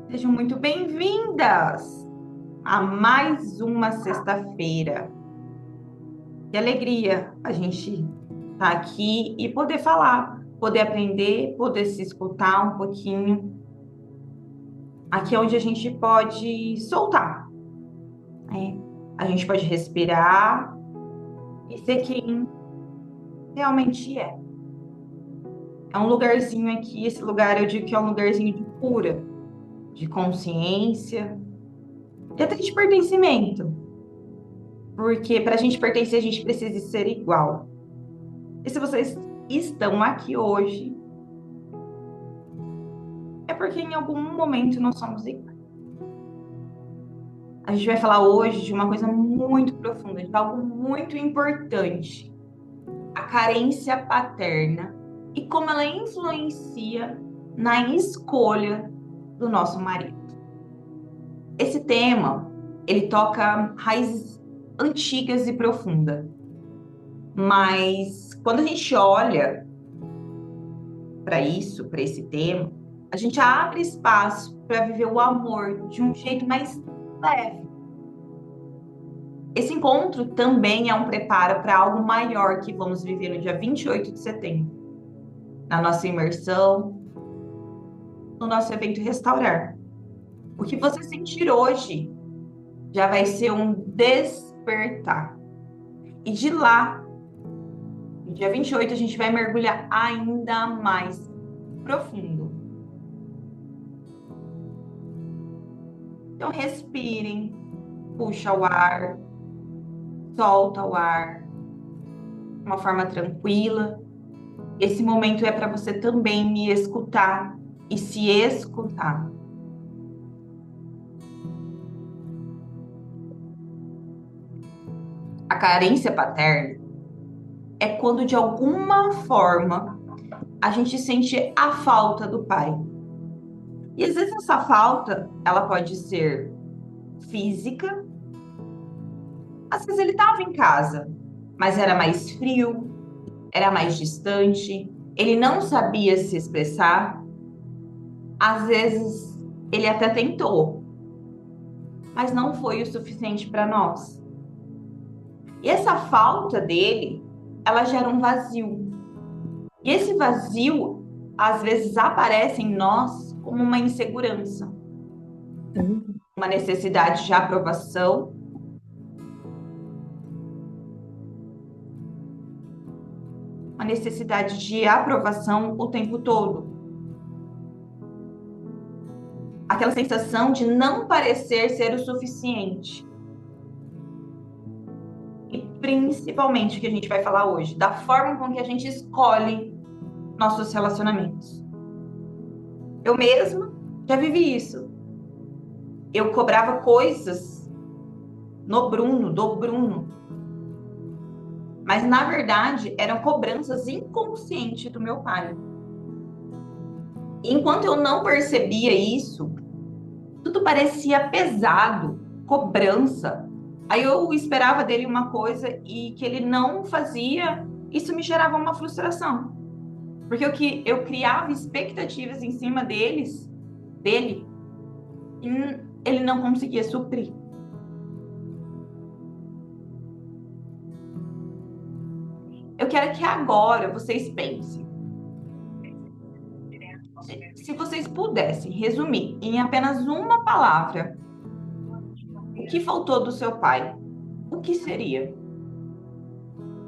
Sejam muito bem-vindas a mais uma sexta-feira. Que alegria a gente estar aqui e poder falar, poder aprender, poder se escutar um pouquinho. Aqui é onde a gente pode soltar, né? A gente pode respirar e ser quem realmente é. É um lugarzinho aqui, esse lugar eu digo que é um lugarzinho de cura, de consciência e até de pertencimento. Porque para a gente pertencer, a gente precisa ser igual. E se vocês estão aqui hoje, é porque em algum momento nós somos iguais. A gente vai falar hoje de uma coisa muito profunda, de algo muito importante, a carência paterna e como ela influencia na escolha do nosso marido. Esse tema, ele toca raízes antigas e profundas, mas quando a gente olha para isso, para esse tema, a gente abre espaço para viver o amor de um jeito mais leve. Esse encontro também é um preparo para algo maior que vamos viver no dia 28 de setembro, na nossa imersão, no nosso evento Restaurar. O que você sentir hoje já vai ser um despertar. E de lá, no dia 28, a gente vai mergulhar ainda mais profundo. Então, respirem, puxa o ar, solta o ar de uma forma tranquila. Esse momento é para você também me escutar e se escutar. A carência paterna é quando de alguma forma a gente sente a falta do pai. E às vezes essa falta, ela pode ser física. Às vezes ele estava em casa, mas era mais frio, era mais distante, ele não sabia se expressar. Às vezes ele até tentou, mas não foi o suficiente para nós. E essa falta dele, ela gera um vazio. E esse vazio, às vezes, aparece em nós como uma insegurança, uma necessidade de aprovação, uma necessidade de aprovação o tempo todo. Aquela sensação de não parecer ser o suficiente. E principalmente o que a gente vai falar hoje, da forma com que a gente escolhe nossos relacionamentos. Eu mesma já vivi isso. Eu cobrava coisas no Bruno, do Bruno, mas na verdade eram cobranças inconscientes do meu pai. E enquanto eu não percebia isso, tudo parecia pesado, cobrança. Aí eu esperava dele uma coisa e que ele não fazia, isso me gerava uma frustração. Porque eu criava expectativas em cima dele, e ele não conseguia suprir. Eu quero que agora vocês pensem. Se vocês pudessem resumir em apenas uma palavra o que faltou do seu pai, o que seria?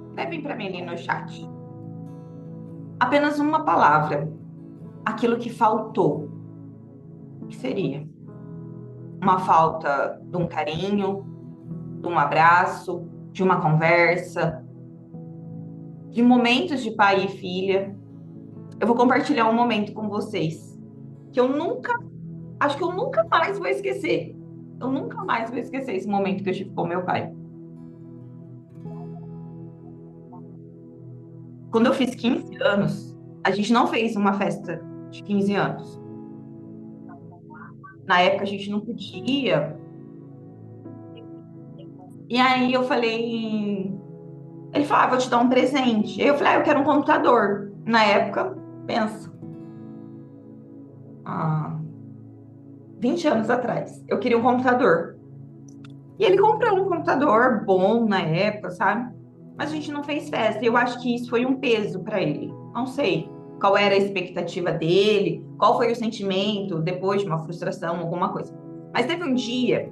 Escrevem para mim ali no chat. Apenas uma palavra, aquilo que faltou, o que seria? Uma falta de um carinho, de um abraço, de uma conversa, de momentos de pai e filha. Eu vou compartilhar um momento com vocês que acho que eu nunca mais vou esquecer. Eu nunca mais vou esquecer esse momento que eu tive com meu pai. Quando eu fiz 15 anos, a gente não fez uma festa de 15 anos. Na época a gente não podia. E aí eu falei, ele falou, vou te dar um presente. Eu falei, eu quero um computador. Na época, pensa, ah, 20 anos atrás. Eu queria um computador. E ele comprou um computador bom na época, sabe? Mas a gente não fez festa. E eu acho que isso foi um peso para ele. Não sei qual era a expectativa dele, qual foi o sentimento depois de uma frustração, alguma coisa. Mas teve um dia,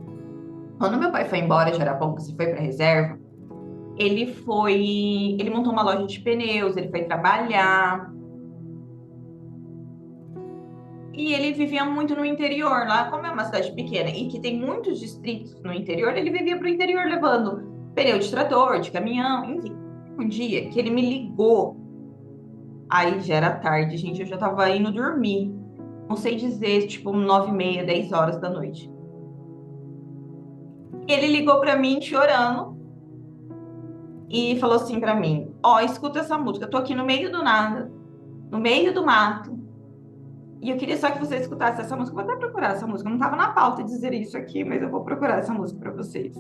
quando meu pai foi embora de Arapongas e foi para reserva, ele montou uma loja de pneus, ele foi trabalhar. E ele vivia muito no interior, lá, como é uma cidade pequena e que tem muitos distritos no interior, ele vivia para o interior levando pneu de trator, de caminhão, enfim. Um dia que ele me ligou, aí já era tarde, gente, eu já tava indo dormir. Não sei dizer, tipo, 9h30, 10 horas da noite. Ele ligou para mim chorando e falou assim para mim: Ó, escuta essa música, eu tô aqui no meio do nada, no meio do mato. E eu queria só que você escutasse essa música. Eu vou até procurar essa música. Não estava na pauta dizer isso aqui, mas eu vou procurar essa música para vocês.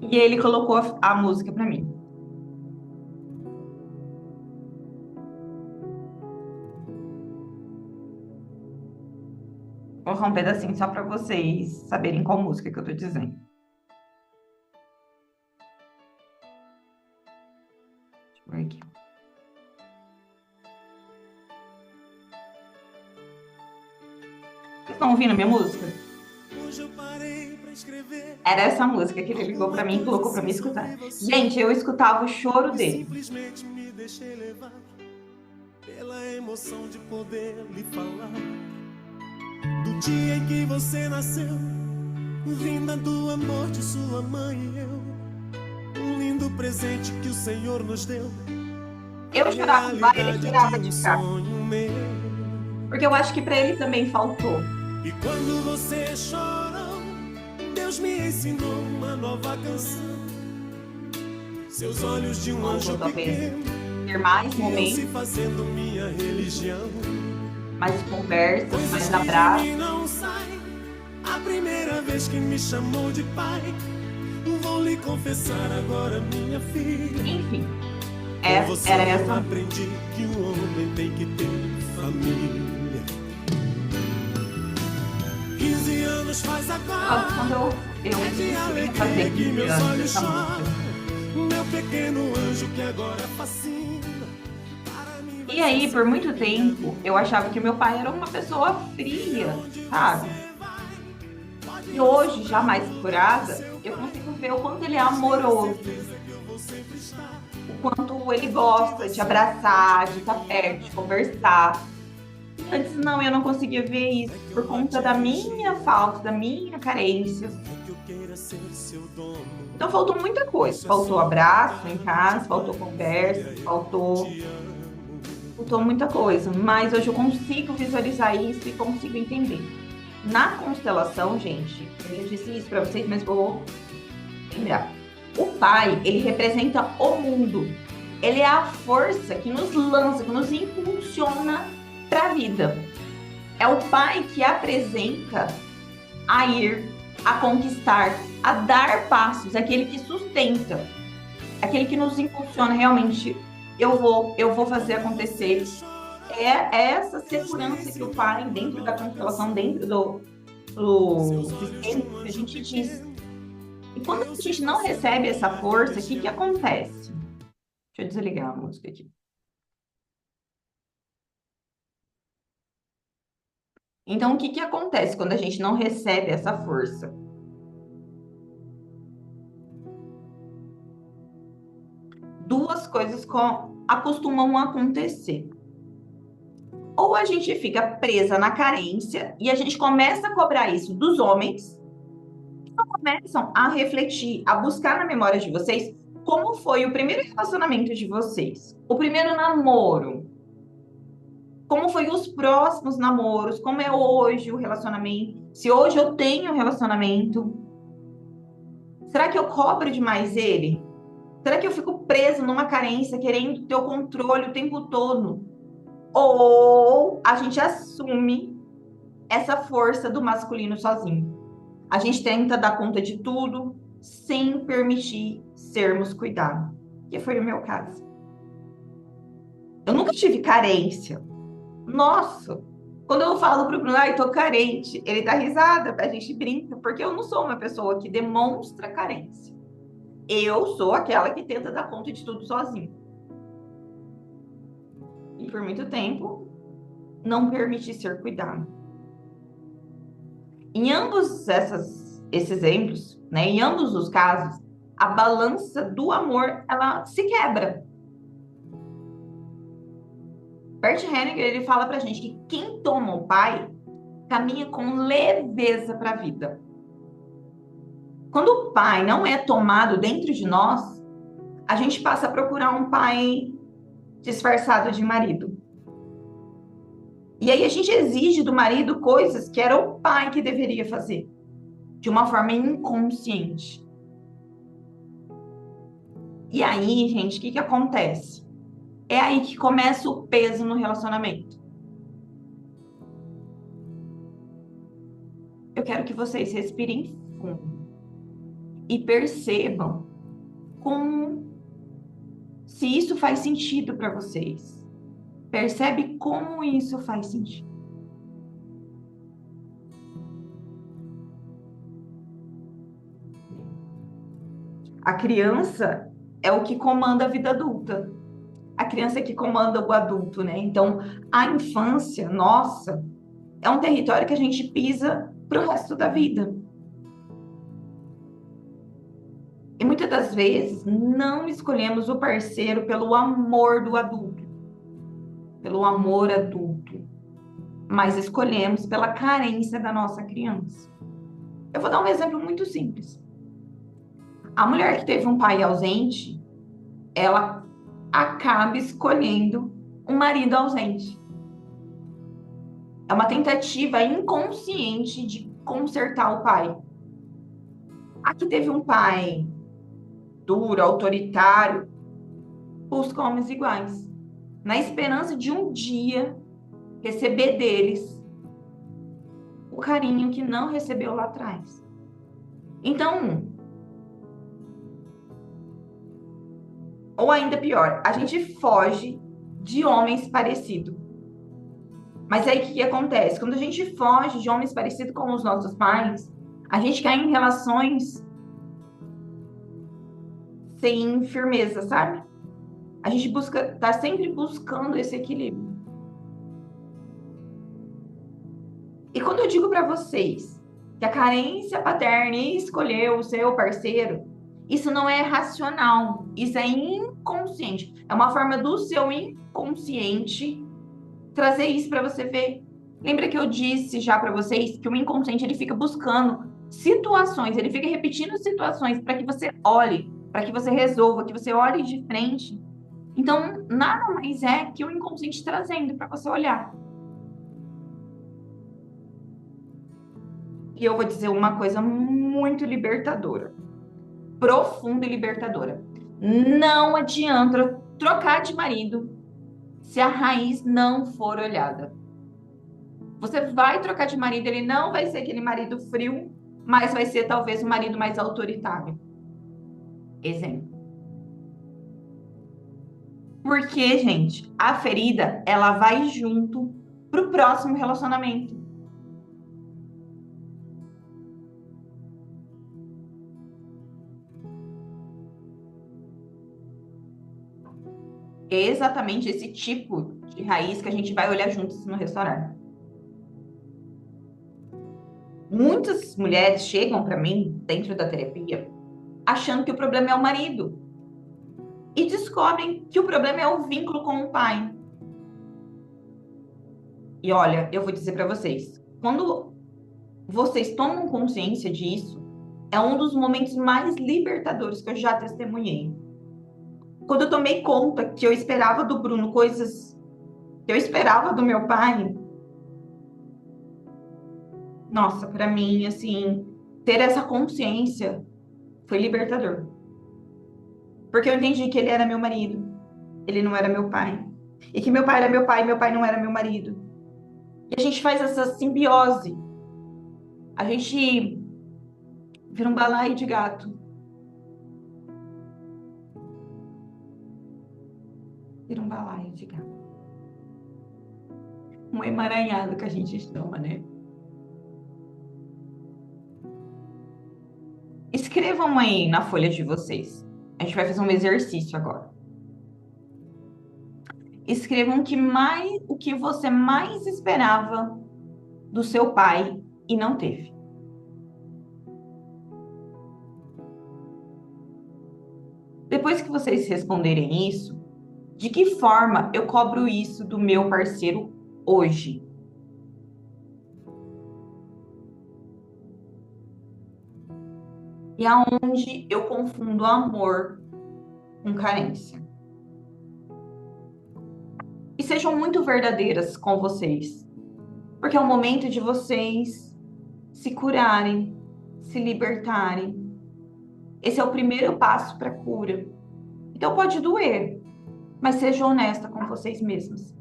E ele colocou a música para mim. Vou colocar um pedacinho só para vocês saberem qual música que eu tô dizendo. Deixa eu ver aqui. Vocês estão ouvindo a minha música? Era essa música que ele ligou para mim e colocou para mim escutar. Gente, eu escutava o choro dele. Simplesmente me deixei levar pela emoção de poder lhe falar do dia em que você nasceu, vinda do amor de sua mãe e eu, um lindo presente que o Senhor nos deu. Eu chorava lá, ele chorava de cá. Sonho meu. Porque eu acho que para ele também faltou. E quando você chorou, Deus me ensinou uma nova canção. Seus olhos de um anjo pequeno Ter mais se momentos, fazendo minha religião. mais conversas, Coisas mais que de abraços. mim não saem. A primeira vez que me chamou de pai, vou lhe confessar agora, minha filha. Enfim, Com você era eu essa. aprendi que o homem tem que ter família. 15 anos faz agora. Quando eu É de fui alegria fazer que 15 meus anos olhos essa música. choram. Meu pequeno anjo que agora fascina. Para mim vai E aí, ser por muito sempre tempo, eu achava que meu pai era uma pessoa fria, sabe? E hoje, já mais curada, eu consigo ver o quanto ele é amoroso, o quanto ele gosta de abraçar, de estar perto, de conversar. E antes, não, eu não conseguia ver isso por conta da minha falta, da minha carência. que eu queira ser seu dono. Então, faltou muita coisa. Faltou abraço em casa, faltou conversa, faltou muita coisa. Mas hoje eu consigo visualizar isso e consigo entender. Na constelação, gente, eu já disse isso para vocês, mas vou lembrar. O pai, ele representa o mundo. Ele é a força que nos lança, que nos impulsiona para a vida. É o pai que apresenta a ir, a conquistar, a dar passos, aquele que sustenta, aquele que nos impulsiona realmente. Eu vou fazer acontecer. É essa segurança que o pai, dentro da constelação, dentro do sistema, que a gente diz. E quando a gente não recebe essa força, o que que acontece? Deixa eu desligar a música aqui. Então, o que que acontece quando a gente não recebe essa força? Duas coisas acostumam acontecer. Ou a gente fica presa na carência e a gente começa a cobrar isso dos homens, que começam a refletir, a buscar na memória de vocês como foi o primeiro relacionamento de vocês, o primeiro namoro, como foi os próximos namoros, como é hoje o relacionamento, se hoje eu tenho um relacionamento, será que eu cobro demais ele? Será que eu fico preso numa carência, querendo ter o controle o tempo todo? Ou a gente assume essa força do masculino sozinho? A gente tenta dar conta de tudo sem permitir sermos cuidados. Que foi o meu caso. Eu nunca tive carência. Nossa, Quando eu falo pro Bruno, ai, tô carente, ele dá risada, a gente brinca, porque eu não sou uma pessoa que demonstra carência. Eu sou aquela que tenta dar conta de tudo sozinho. E por muito tempo, não permiti ser cuidado. Em ambos esses exemplos, né, em ambos os casos, a balança do amor, ela se quebra. Bert Hellinger, ele fala pra gente que quem toma o pai caminha com leveza para a vida. Quando o pai não é tomado dentro de nós, a gente passa a procurar um pai disfarçado de marido. E aí a gente exige do marido coisas que era o pai que deveria fazer, de uma forma inconsciente. E aí, gente, o que que acontece? É aí que começa o peso no relacionamento. Eu quero que vocês respirem fundo e percebam como se isso faz sentido para vocês. Percebe como isso faz sentido. A criança é o que comanda a vida adulta. A criança é que comanda o adulto, né? Então, a infância, nossa, é um território que a gente pisa pro resto da vida. E muitas das vezes não escolhemos o parceiro pelo amor do adulto, pelo amor adulto, mas escolhemos pela carência da nossa criança. Eu vou dar um exemplo muito simples. A mulher que teve um pai ausente, ela acaba escolhendo um marido ausente. É uma tentativa inconsciente de consertar o pai. A que teve um pai duro, autoritário, busca homens iguais, na esperança de um dia receber deles o carinho que não recebeu lá atrás. Então, ou ainda pior, a gente foge de homens parecidos. Mas aí o que acontece? Quando a gente foge de homens parecidos com os nossos pais, a gente cai em relações sem firmeza, sabe? A gente busca, tá sempre buscando esse equilíbrio. E quando eu digo para vocês que a carência paterna escolheu o seu parceiro, isso não é racional, isso é inconsciente. É uma forma do seu inconsciente trazer isso para você ver. Lembra que eu disse já para vocês que o inconsciente ele fica buscando situações, ele fica repetindo situações para que você olhe, para que você resolva, que você olhe de frente. Então, nada mais é que o inconsciente trazendo para você olhar. E eu vou dizer uma coisa muito libertadora, profunda e libertadora. Não adianta trocar de marido se a raiz não for olhada. Você vai trocar de marido, ele não vai ser aquele marido frio, mas vai ser talvez um marido mais autoritário. Exemplo. Porque, gente, a ferida, ela vai junto pro próximo relacionamento. É exatamente esse tipo de raiz que a gente vai olhar juntos no restaurante. Muitas mulheres chegam para mim dentro da terapia achando que o problema é o marido e descobrem que o problema é o vínculo com o pai. E olha, eu vou dizer para vocês, quando vocês tomam consciência disso, é um dos momentos mais libertadores que eu já testemunhei. Quando eu tomei conta que eu esperava do Bruno coisas que eu esperava do meu pai, nossa, para mim, assim, ter essa consciência foi libertador. Porque eu entendi que ele era meu marido, ele não era meu pai. E que meu pai era meu pai e meu pai não era meu marido. E a gente faz essa simbiose. A gente vira um balaio de gato. Vira um balaio de gato. um emaranhado que a gente chama, né? Escrevam aí na folha de vocês. A gente vai fazer um exercício agora. Escrevam o que você mais esperava do seu pai e não teve. Depois que vocês responderem isso, de que forma eu cobro isso do meu parceiro hoje? E aonde eu confundo amor com carência? E sejam muito verdadeiras com vocês, porque é o momento de vocês se curarem, se libertarem. Esse é o primeiro passo para a cura. Então pode doer, mas seja honesta com vocês mesmos.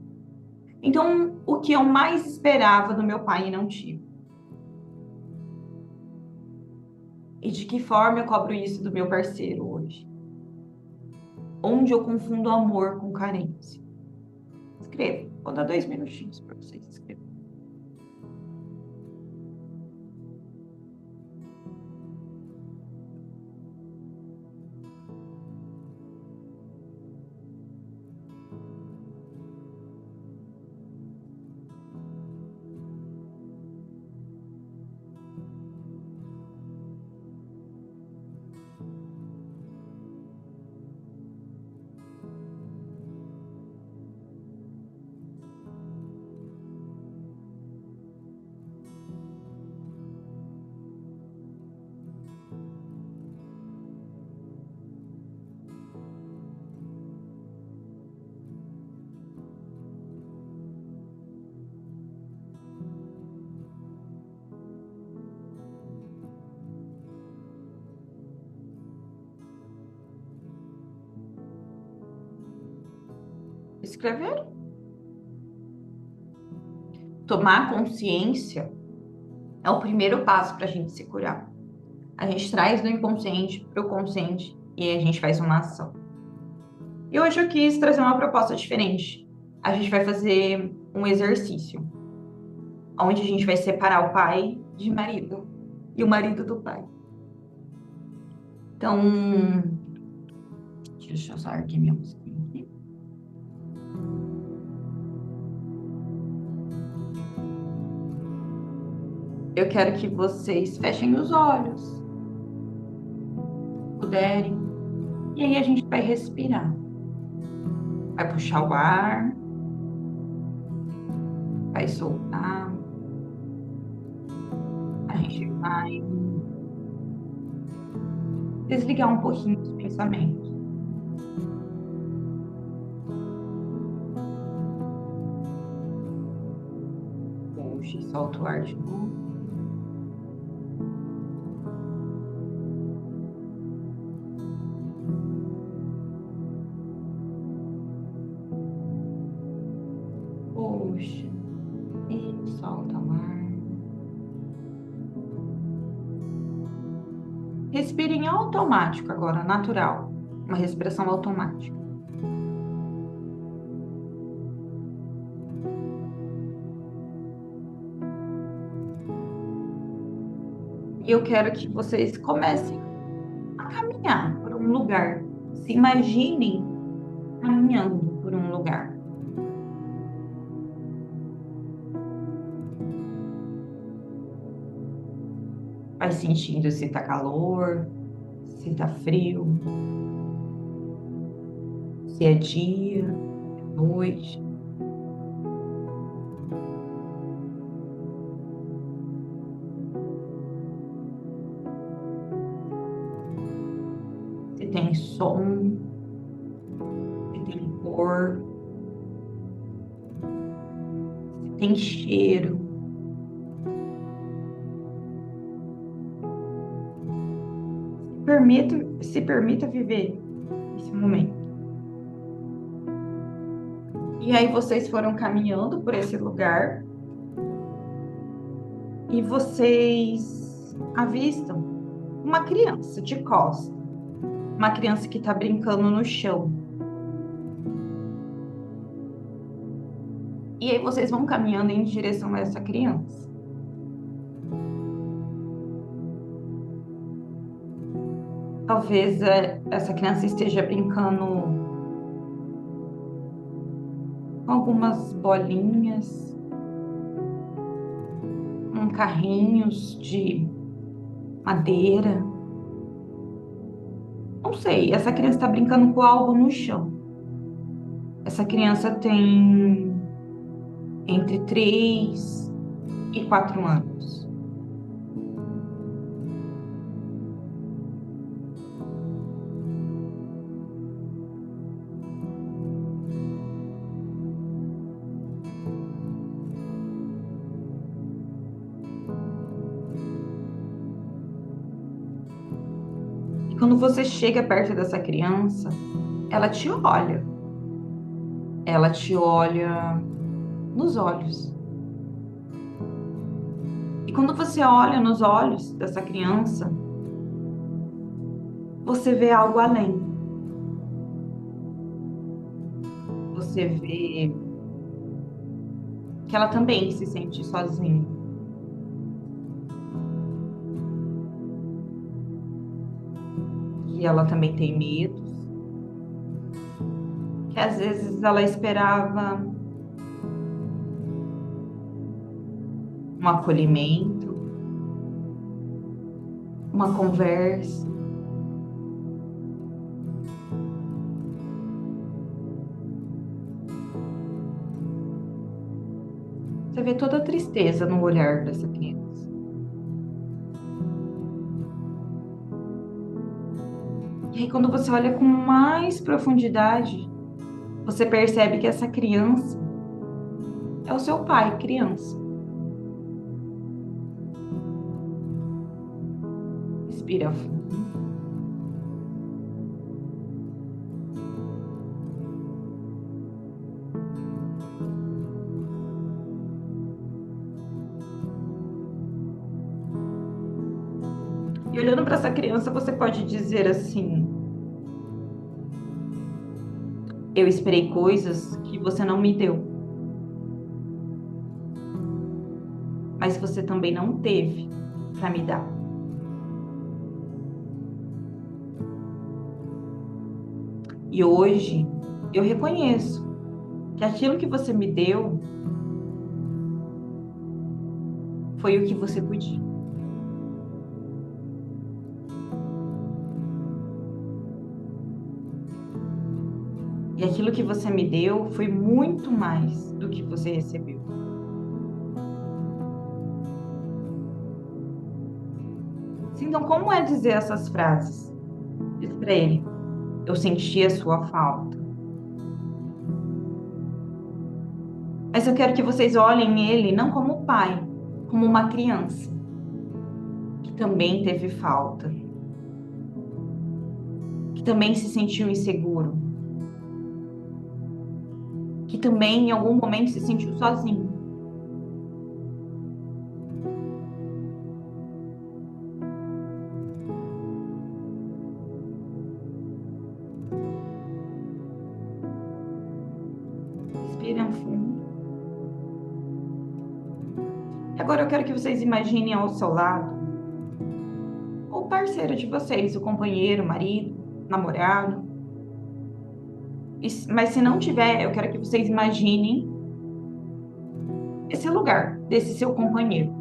Então, o que eu mais esperava do meu pai e não tive? E de que forma eu cobro isso do meu parceiro hoje? Onde eu confundo amor com carência? Escreva. Vou dar 2 minutinhos para vocês escreverem. Escreveram? Tomar consciência é o primeiro passo para a gente se curar. A gente traz do inconsciente para o consciente e a gente faz uma ação. E hoje eu quis trazer uma proposta diferente. A gente vai fazer um exercício, onde a gente vai separar o pai de marido e o marido do pai. Então, deixa eu só erguer minha musiquinha aqui. Eu quero que vocês fechem os olhos, puderem, e aí a gente vai respirar. Vai puxar o ar, vai soltar. A gente vai desligar um pouquinho os pensamentos. Puxa e solta o ar de novo. Puxa e solta o ar. Respire em automático agora, natural. Uma respiração automática. E eu quero que vocês comecem a caminhar por um lugar. Se imaginem caminhando por um lugar. Vai sentindo se tá calor, se tá frio, se é dia, é noite. Se tem som, se tem cor, se tem cheiro. Se permita viver esse momento. E aí vocês foram caminhando por esse lugar e vocês avistam uma criança de costas, uma criança que está brincando no chão. E aí vocês vão caminhando em direção a essa criança. Talvez essa criança esteja brincando com algumas bolinhas, com carrinhos de madeira. Não sei, essa criança está brincando com algo no chão. Essa criança tem entre 3 e 4 anos. E quando você chega perto dessa criança, ela te olha. Ela te olha nos olhos. E quando você olha nos olhos dessa criança, você vê algo além. Você vê que ela também se sente sozinha. Que ela também tem medos. Que às vezes ela esperava um acolhimento, uma conversa. Você vê toda a tristeza no olhar dessa criança. E aí, quando você olha com mais profundidade, você percebe que essa criança é o seu pai, criança. Respira fundo. E olhando para essa criança, você pode dizer assim: eu esperei coisas que você não me deu, mas você também não teve para me dar. E hoje eu reconheço que aquilo que você me deu foi o que você podia. E aquilo que você me deu foi muito mais do que você recebeu. Então, como é dizer essas frases? Diz para ele: eu senti a sua falta. Mas eu quero que vocês olhem ele não como pai, como uma criança que também teve falta, que também se sentiu inseguro, que também em algum momento se sentiu sozinho. Respirem fundo. E agora eu quero que vocês imaginem ao seu lado o parceiro de vocês, o companheiro, o marido, o namorado. Mas se não tiver, eu quero que vocês imaginem esse lugar desse seu companheiro.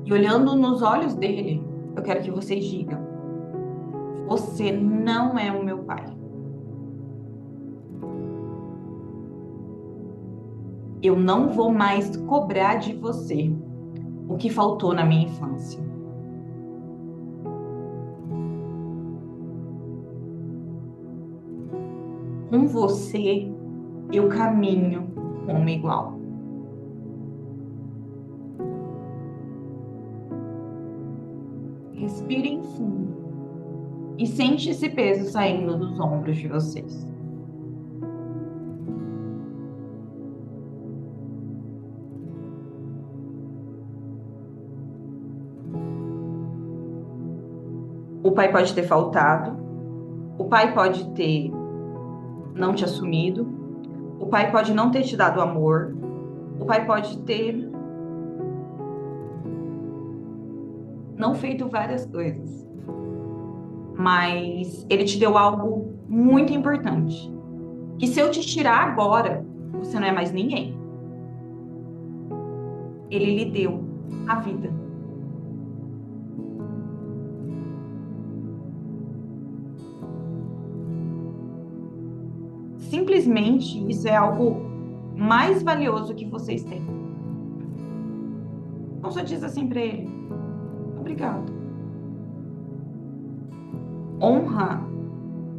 E olhando nos olhos dele, eu quero que vocês digam: você não é o meu pai. Eu não vou mais cobrar de você o que faltou na minha infância. Com você, eu caminho como igual. Respirem fundo e sente esse peso saindo dos ombros de vocês. O pai pode ter faltado, o pai pode ter não te assumido, O pai pode não ter te dado amor, o pai pode ter não feito várias coisas, mas ele te deu algo muito importante. Que se eu te tirar agora, você não é mais ninguém. Ele lhe deu a vida. Simplesmente isso é algo mais valioso que vocês têm. Então só diz assim para ele: obrigado. Honra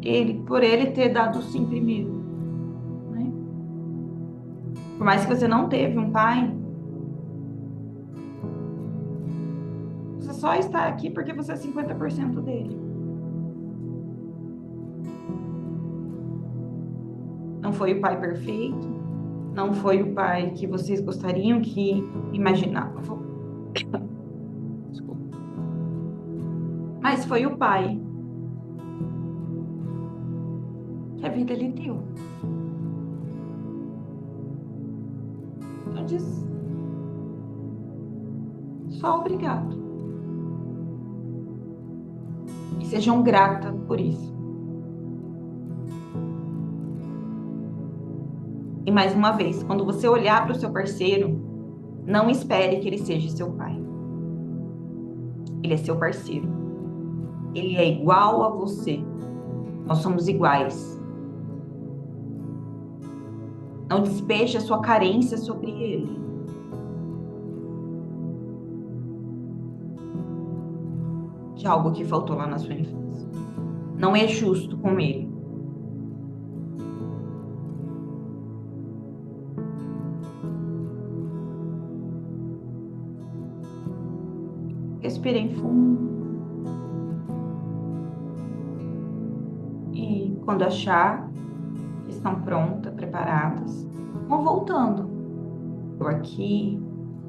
ele por ele ter dado sim primeiro, né? Por mais que você não teve um pai, você só está aqui porque você é 50% dele. Não foi o pai perfeito, não foi o pai que vocês gostariam que imaginavam. Desculpa. Mas foi o pai que a vida lhe deu. Então diz só obrigado. E sejam grata por isso. E mais uma vez, quando você olhar para o seu parceiro, não espere que ele seja seu pai. Ele é seu parceiro. Ele é igual a você. Nós somos iguais. Não despeje a sua carência sobre ele. De algo que faltou lá na sua infância. Não é justo com ele. Respirem fundo. E quando achar que estão prontas, preparadas, vão voltando pro aqui,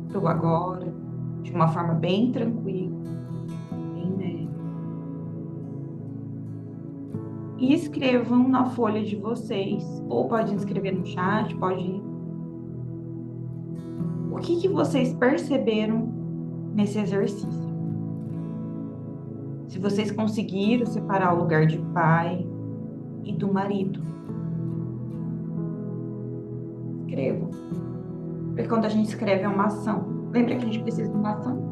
pro agora, de uma forma bem tranquila, bem leve. E escrevam na folha de vocês, ou podem escrever no chat, pode. O que vocês perceberam nesse exercício? Se vocês conseguiram separar o lugar de pai e do marido. Escrevam. Porque quando a gente escreve é uma ação. Lembra que a gente precisa de uma ação?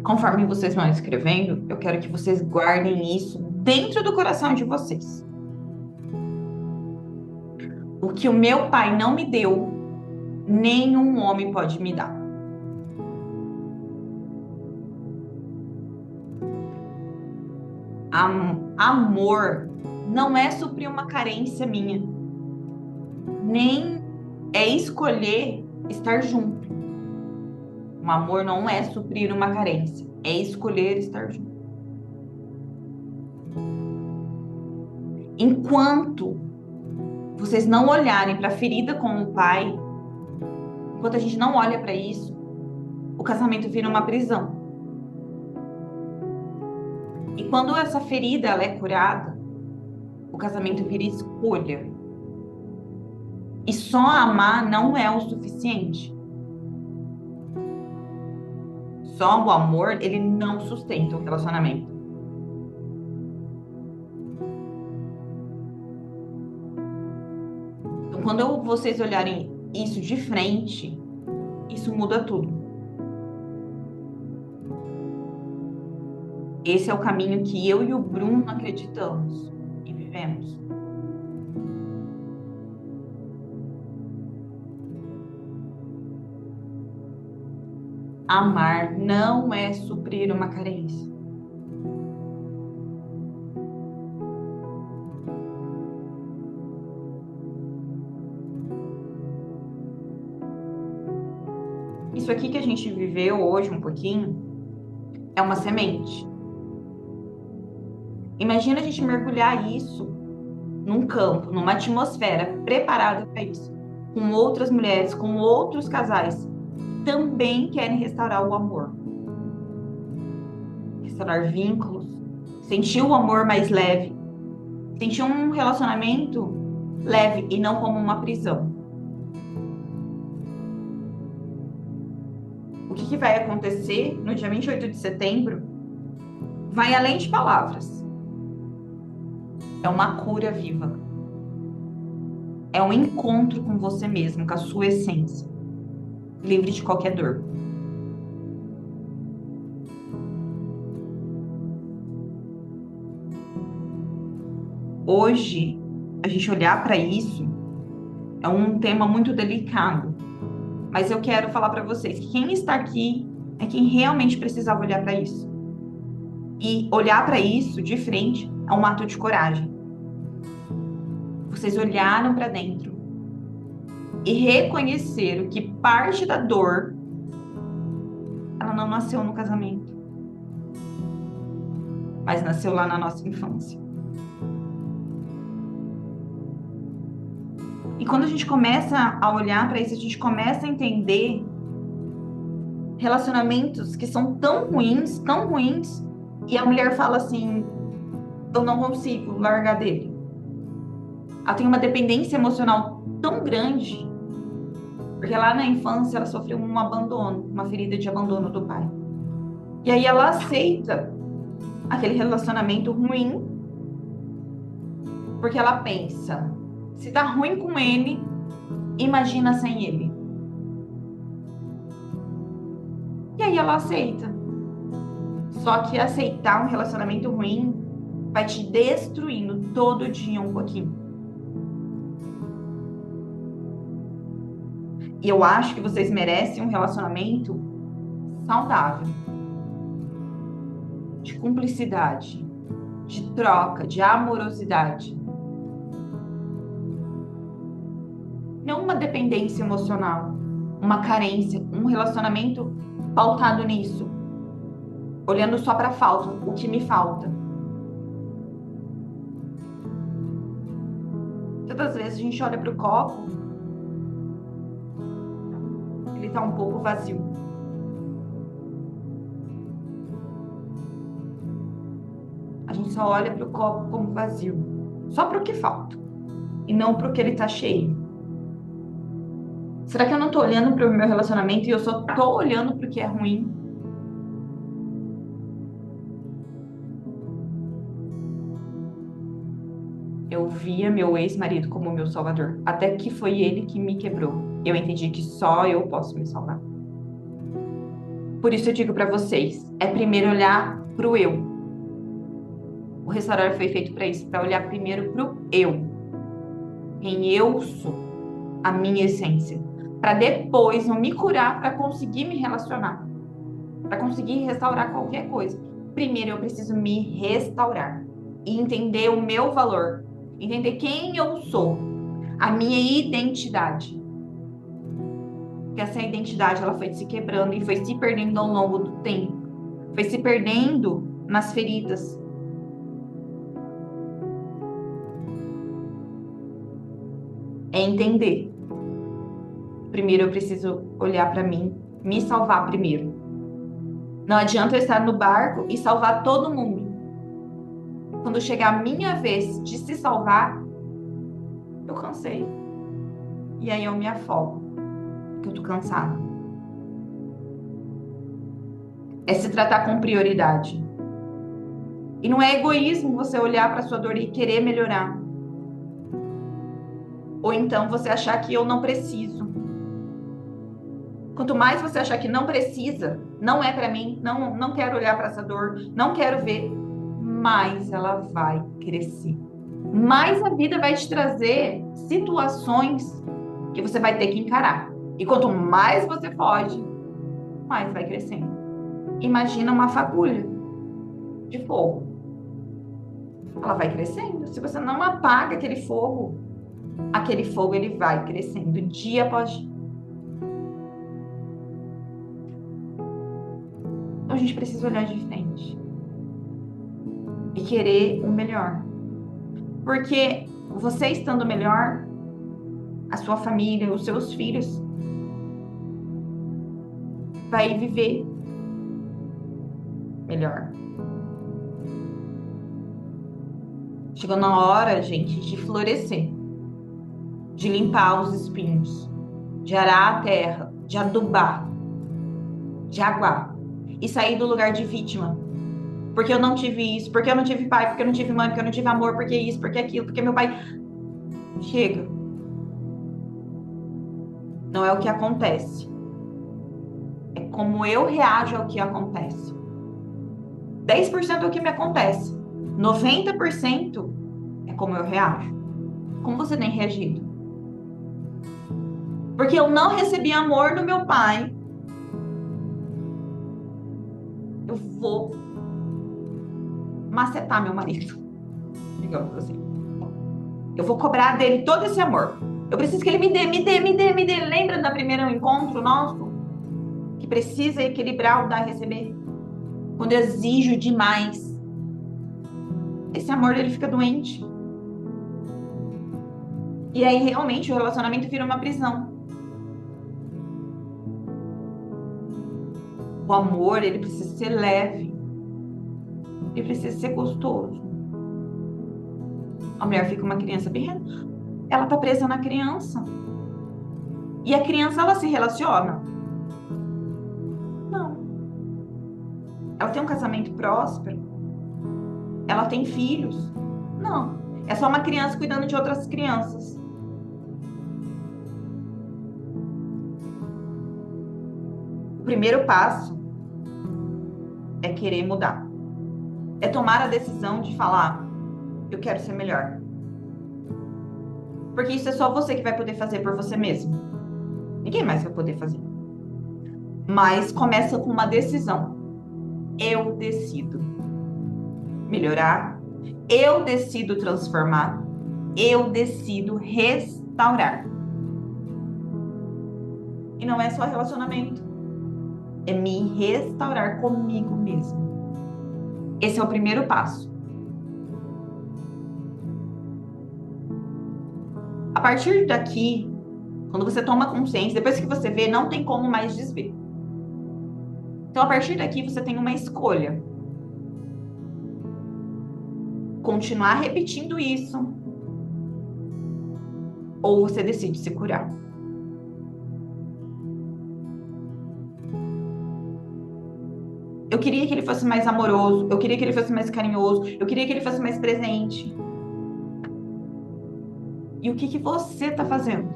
Conforme vocês vão escrevendo, eu quero que vocês guardem isso dentro do coração de vocês. O que o meu pai não me deu, nenhum homem pode me dar. Amor não é suprir uma carência minha, nem é escolher estar junto. Um amor não é suprir uma carência, é escolher estar junto. Enquanto vocês não olharem para a ferida com o pai, enquanto a gente não olha para isso, o casamento vira uma prisão. E quando essa ferida ela é curada, o casamento vira escolha. E só amar não é o suficiente. Só o amor, ele não sustenta o relacionamento. Então, quando vocês olharem isso de frente, isso muda tudo. Esse é o caminho que eu e o Bruno acreditamos e vivemos. Amar não é suprir uma carência. Isso aqui que a gente viveu hoje um pouquinho é uma semente. Imagina a gente mergulhar isso num campo, numa atmosfera preparada para isso, com outras mulheres, com outros casais que também querem restaurar o amor, restaurar vínculos, sentir o amor mais leve, sentir um relacionamento leve e não como uma prisão. O que vai acontecer no dia 28 de setembro vai além de palavras. É uma cura viva. É um encontro com você mesmo, com a sua essência, livre de qualquer dor. Hoje, a gente olhar para isso é um tema muito delicado, mas eu quero falar para vocês que quem está aqui é quem realmente precisava olhar para isso. E olhar para isso de frente é um ato de coragem. Vocês olharam para dentro e reconheceram que parte da dor ela não nasceu no casamento, mas nasceu lá na nossa infância. E quando a gente começa a olhar para isso, a gente começa a entender relacionamentos que são tão ruins, e a mulher fala assim: eu não consigo largar dele. Ela tem uma dependência emocional tão grande, porque lá na infância ela sofreu um abandono, uma ferida de abandono do pai. E aí ela aceita aquele relacionamento ruim, porque ela pensa: se tá ruim com ele, imagina sem ele. E aí ela aceita. Só que aceitar um relacionamento ruim vai te destruindo todo dia um pouquinho. E eu acho que vocês merecem um relacionamento saudável, de cumplicidade, de troca, de amorosidade. Não uma dependência emocional, uma carência, um relacionamento pautado nisso, olhando só para a falta, o que me falta. Tantas vezes a gente olha para o copo, ele está um pouco vazio. A gente só olha para o copo como vazio, só para o que falta, e não para o que ele está cheio. Será que eu não estou olhando para o meu relacionamento e eu só estou olhando para o que é ruim? Eu via meu ex-marido como meu salvador, até que foi ele que me quebrou. Eu entendi que só eu posso me salvar. Por isso eu digo para vocês, é primeiro olhar pro eu. O restaurar foi feito para isso, para olhar primeiro pro eu. Quem eu sou, a minha essência, para depois eu me curar para conseguir me relacionar, para conseguir restaurar qualquer coisa. Primeiro eu preciso me restaurar e entender o meu valor, entender quem eu sou, a minha identidade. Porque essa identidade ela foi se quebrando e foi se perdendo ao longo do tempo, foi se perdendo nas feridas. É entender. Primeiro eu preciso olhar para mim, me salvar primeiro. Não adianta eu estar no barco e salvar todo mundo. Quando chegar a minha vez de se salvar, eu cansei. E aí eu me afogo, porque eu tô cansada. É se tratar com prioridade. E não é egoísmo você olhar para sua dor e querer melhorar. Ou então você achar que eu não preciso. Quanto mais você achar que não precisa, não é para mim, não quero olhar para essa dor, não quero ver, mais ela vai crescer. Mais a vida vai te trazer situações que você vai ter que encarar. E quanto mais você foge, mais vai crescendo. Imagina uma fagulha de fogo. Ela vai crescendo. Se você não apaga aquele fogo ele vai crescendo dia após dia. Então a gente precisa olhar de frente. e querer o melhor. Porque você estando melhor, a sua família, os seus filhos vai viver melhor. Chegou na hora, gente, de florescer, de limpar os espinhos, de arar a terra, de adubar, de aguar e sair do lugar de vítima. Porque eu não tive isso, porque eu não tive pai, porque eu não tive mãe, porque eu não tive amor, porque isso, porque aquilo, porque meu pai. Chega. Não é o que acontece. É como eu reajo ao que acontece. 10% é o que me acontece. 90% é como eu reajo. Como você tem reagido? Porque eu não recebi amor do meu pai. Eu vou macetar meu marido, digamos assim. Eu vou cobrar dele todo esse amor. Eu preciso que ele me dê, me dê, me dê, me dê. Lembra do primeiro encontro nosso? Que precisa equilibrar o dar e receber? Quando eu exijo demais, esse amor ele fica doente. E aí realmente o relacionamento vira uma prisão. O amor, ele precisa ser leve. Ele precisa ser gostoso. A mulher fica uma criança bem... Ela tá presa na criança. E a criança, ela se relaciona? Não. Ela tem um casamento próspero? Ela tem filhos? Não. É só uma criança cuidando de outras crianças. O primeiro passo é querer mudar. É tomar a decisão de falar, eu quero ser melhor. Porque isso é só você que vai poder fazer por você mesmo. Ninguém mais vai poder fazer. Mas começa com uma decisão. Eu decido melhorar. Eu decido transformar. Eu decido restaurar. E não é só relacionamento. É me restaurar comigo mesmo. Esse é o primeiro passo. A partir daqui, quando você toma consciência, depois que você vê, não tem como mais desver. Então, a partir daqui, você tem uma escolha. Continuar repetindo isso, ou você decide se curar. Eu queria que ele fosse mais amoroso, eu queria que ele fosse mais carinhoso, eu queria que ele fosse mais presente. E o que você está fazendo?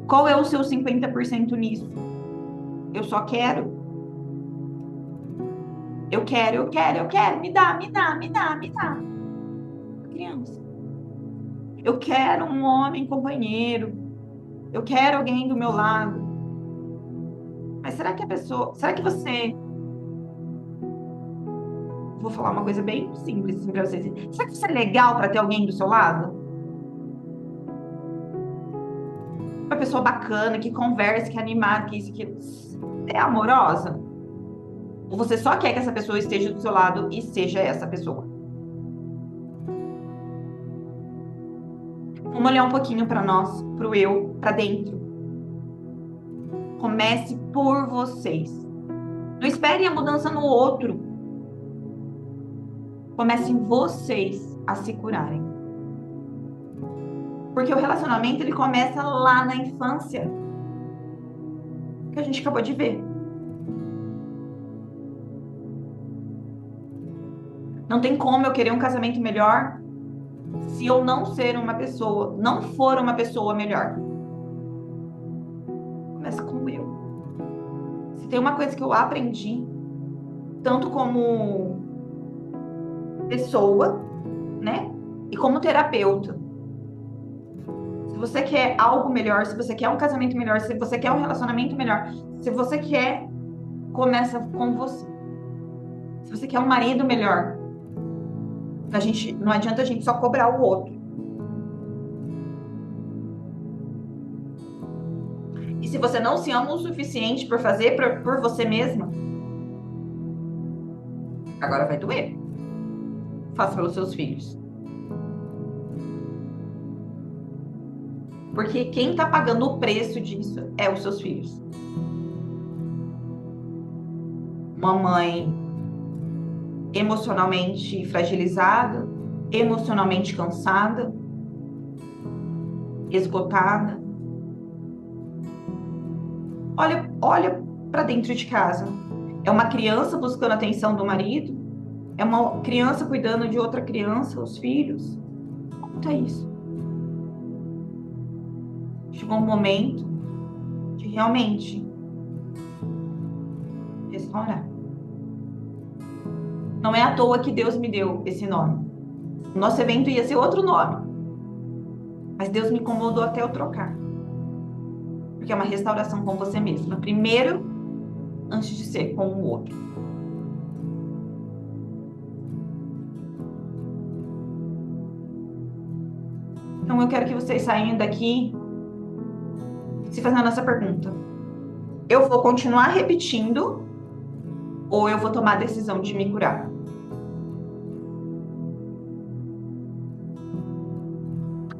Qual é o seu 50% nisso? Eu só quero. Eu quero. Me dá. Criança. Eu quero um homem companheiro. Eu quero alguém do meu lado. Mas será que você... Vou falar uma coisa bem simples assim pra vocês. Será que você é legal para ter alguém do seu lado? Uma pessoa bacana, que conversa, que é animada, que isso, que é amorosa? Ou você só quer que essa pessoa esteja do seu lado e seja essa pessoa? Vamos olhar um pouquinho para nós, pro eu, para dentro. Comece por vocês. Não espere a mudança no outro. Comecem vocês a se curarem. Porque o relacionamento, ele começa lá na infância. Que a gente acabou de ver. Não tem como eu querer um casamento melhor se eu não ser uma pessoa, não for uma pessoa melhor. Começa com eu. Se tem uma coisa que eu aprendi, tanto como pessoa, né? E como terapeuta. Se você quer algo melhor, se você quer um casamento melhor, se você quer um relacionamento melhor, se você quer, começa com você. Se você quer um marido melhor, não adianta a gente só cobrar o outro. E se você não se ama o suficiente por fazer por você mesma, agora vai doer. faça pelos seus filhos. Porque quem tá pagando o preço disso é os seus filhos. Uma mãe emocionalmente fragilizada, emocionalmente cansada, esgotada. Olha para dentro de casa. É uma criança buscando a atenção do marido? É uma criança cuidando de outra criança, os filhos? Como tá isso? Chegou um momento de realmente restaurar. Não é à toa que Deus me deu esse nome. O nosso evento ia ser outro nome, mas Deus me incomodou até eu trocar. Porque é uma restauração com você mesma. Primeiro, antes de ser com o outro. Então eu quero que vocês saiam daqui se fazendo essa pergunta. Eu vou continuar repetindo ou eu vou tomar a decisão de me curar?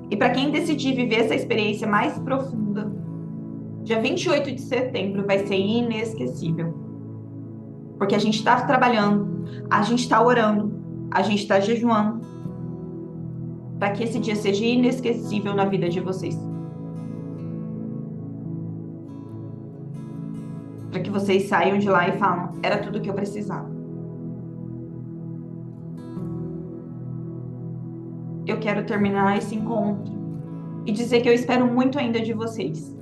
E para quem decidir viver essa experiência mais profunda, dia 28 de setembro vai ser inesquecível. Porque a gente está trabalhando, a gente está orando, a gente está jejuando, para que esse dia seja inesquecível na vida de vocês. Para que vocês saiam de lá e falam, era tudo o que eu precisava. Eu quero terminar esse encontro e dizer que eu espero muito ainda de vocês.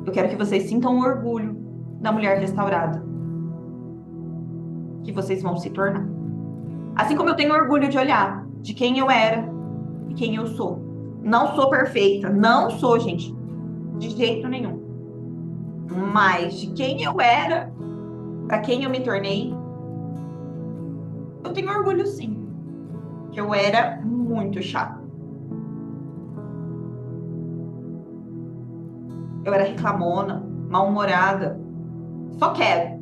Eu quero que vocês sintam orgulho da mulher restaurada que vocês vão se tornar. Assim como eu tenho orgulho de olhar de quem eu era e quem eu sou. Não sou perfeita, não sou, gente, de jeito nenhum. Mas de quem eu era, para quem eu me tornei, eu tenho orgulho sim. Que eu era muito chata. Eu era reclamona, mal-humorada. Só quero,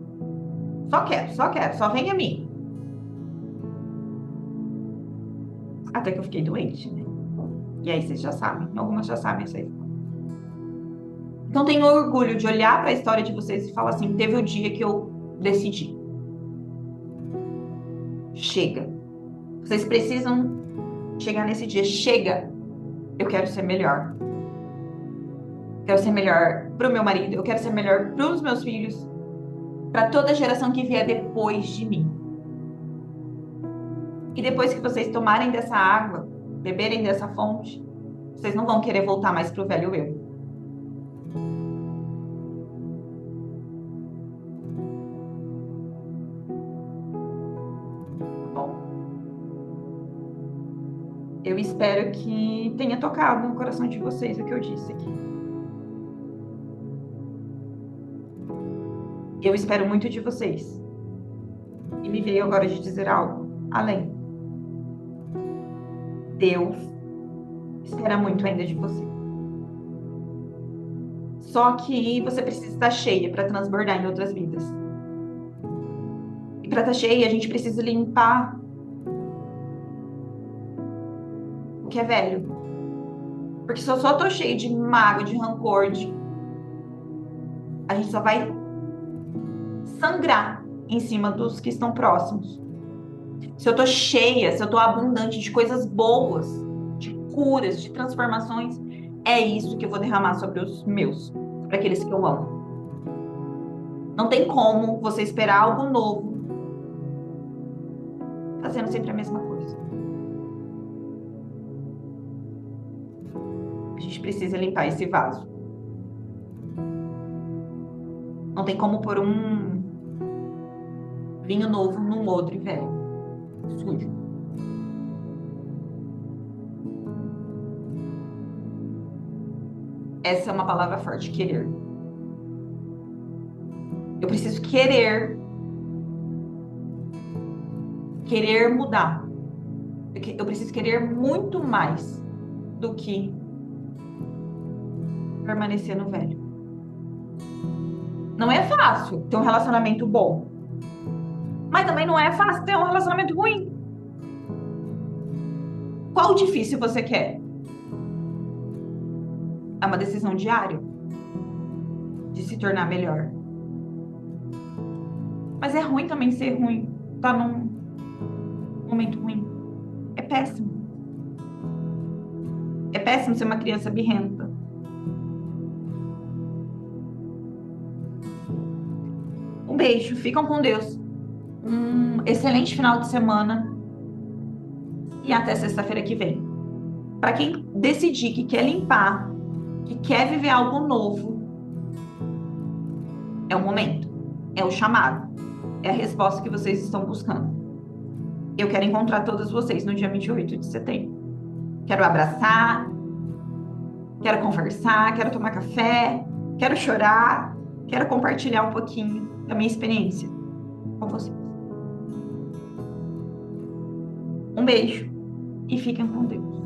só vem a mim. Até que eu fiquei doente, né? E aí vocês já sabem, algumas já sabem isso aí. Então tenho orgulho de olhar para a história de vocês e falar assim, teve o dia que eu decidi. Chega. Vocês precisam chegar nesse dia. Chega. Eu quero ser melhor. Quero ser melhor para o meu marido. Eu quero ser melhor para os meus filhos. Para toda a geração que vier depois de mim. E depois que vocês tomarem dessa água, beberem dessa fonte, vocês não vão querer voltar mais para o velho eu. Eu espero que tenha tocado no coração de vocês o que eu disse aqui. Eu espero muito de vocês. E me veio agora de dizer algo além. Deus espera muito ainda de você. Só que você precisa estar cheia para transbordar em outras vidas. E para estar cheia, a gente precisa limpar o que é velho. Porque se eu só tô cheia de mágoa, de rancor, a gente só vai sangrar em cima dos que estão próximos. Se eu tô cheia, se eu tô abundante de coisas boas, de curas, de transformações, é isso que eu vou derramar sobre os meus, sobre aqueles que eu amo. Não tem como você esperar algo novo fazendo sempre a mesma coisa. A gente precisa limpar esse vaso. Não tem como pôr um vinho novo num odre velho, sujo. Essa é uma palavra forte, querer. Eu preciso querer mudar. Eu preciso querer muito mais do que permanecer no velho. Não é fácil ter um relacionamento bom. Mas também não é fácil ter um relacionamento ruim. Qual difícil você quer? É uma decisão diária de se tornar melhor. Mas é ruim também ser ruim, tá num momento ruim. É péssimo. É péssimo ser uma criança birrenta. Um beijo, ficam com Deus. Um excelente final de semana e até sexta-feira que vem. Para quem decidir que quer limpar, que quer viver algo novo, é o momento, é o chamado, é a resposta que vocês estão buscando. Eu quero encontrar todos vocês no dia 28 de setembro. Quero abraçar, quero conversar, quero tomar café, quero chorar, quero compartilhar um pouquinho da minha experiência com vocês. Um beijo e fiquem com Deus.